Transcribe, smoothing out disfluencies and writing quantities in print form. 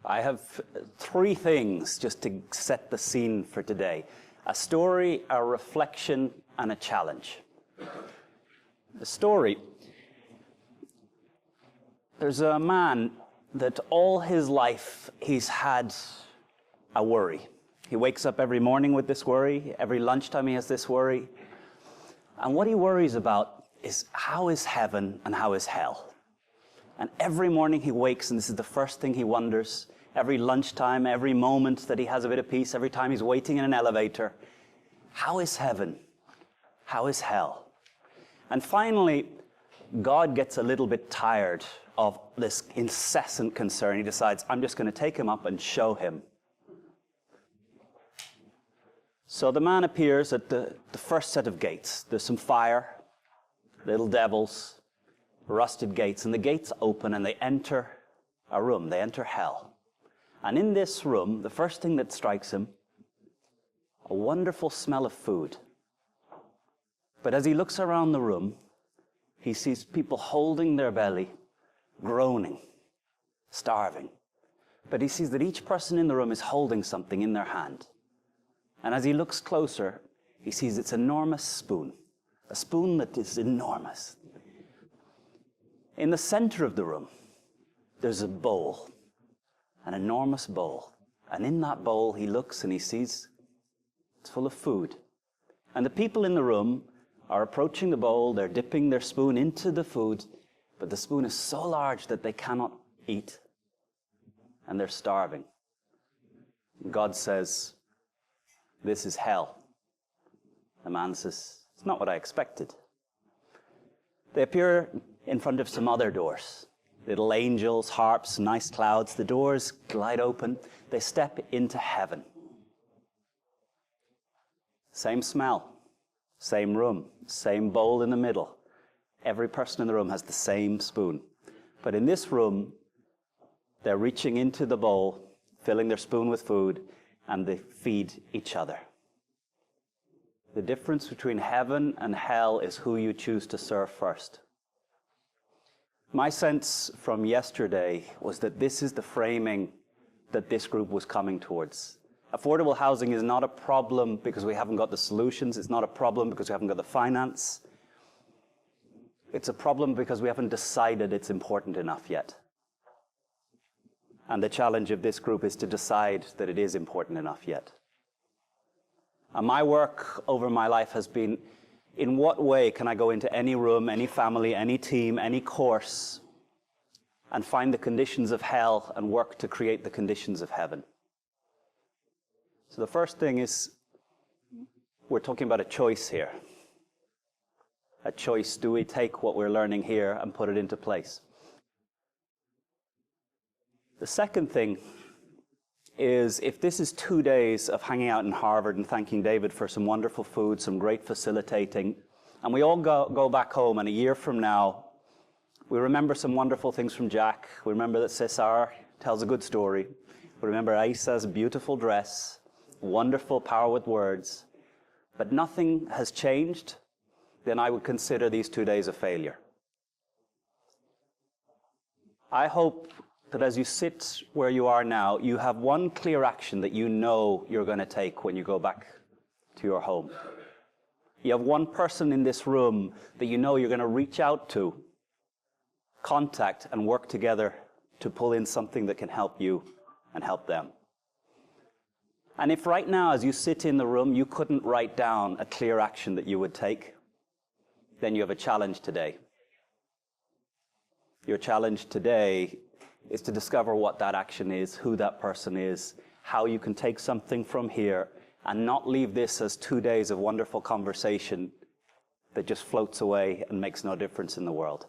I have three things just to set the scene for today. A story, a reflection, and a challenge. The story. There's a man that all his life he's had a worry. He wakes up every morning with this worry. Every lunchtime he has this worry. And what he worries about is how is heaven and how is hell? And every morning he wakes and this is the first thing he wonders. Every lunchtime, every moment that he has a bit of peace, every time he's waiting in an elevator, how is heaven? How is hell? And finally, God gets a little bit tired of this incessant concern. He decides, I'm just going to take him up and show him. So the man appears at the first set of gates. There's some fire, little devils, rusted gates, and the gates open and they enter a room. They enter hell. And in this room, the first thing that strikes him, a wonderful smell of food. But as he looks around the room, he sees people holding their belly, groaning, starving. But he sees that each person in the room is holding something in their hand. And as he looks closer, he sees it's an enormous spoon, a spoon that is enormous. In the center of the room, there's a bowl, an enormous bowl. And in that bowl, he looks and he sees it's full of food. And the people in the room are approaching the bowl, they're dipping their spoon into the food, but the spoon is so large that they cannot eat, and they're starving. God says, this is hell. The man says, it's not what I expected. They appear in front of some other doors. Little angels, harps, nice clouds. The doors glide open. They step into heaven. Same smell, same room, same bowl in the middle. Every person in the room has the same spoon. But in this room, they're reaching into the bowl, filling their spoon with food, and they feed each other. The difference between heaven and hell is who you choose to serve first. My sense from yesterday was that this is the framing that this group was coming towards. Affordable housing is not a problem because we haven't got the solutions. It's not a problem because we haven't got the finance. It's a problem because we haven't decided it's important enough yet. And the challenge of this group is to decide that it is important enough yet. And my work over my life has been, in what way can I go into any room, any family, any team, any course, and find the conditions of hell and work to create the conditions of heaven? So the first thing is, we're talking about a choice here. A choice. Do we take what we're learning here and put it into place? The second thing is, if this is 2 days of hanging out in Harvard and thanking David for some wonderful food, some great facilitating, and we all go back home, and a year from now, we remember some wonderful things from Jack. We remember that Cesar tells a good story. We remember Aisa's beautiful dress, wonderful power with words, but nothing has changed, then I would consider these 2 days a failure. I hope that as you sit where you are now, you have one clear action that you know you're going to take when you go back to your home. You have one person in this room that you know you're going to reach out to, contact, and work together to pull in something that can help you and help them. And if right now, as you sit in the room, you couldn't write down a clear action that you would take, then you have a challenge today. Your challenge today is to discover what that action is, who that person is, how you can take something from here and not leave this as 2 days of wonderful conversation that just floats away and makes no difference in the world.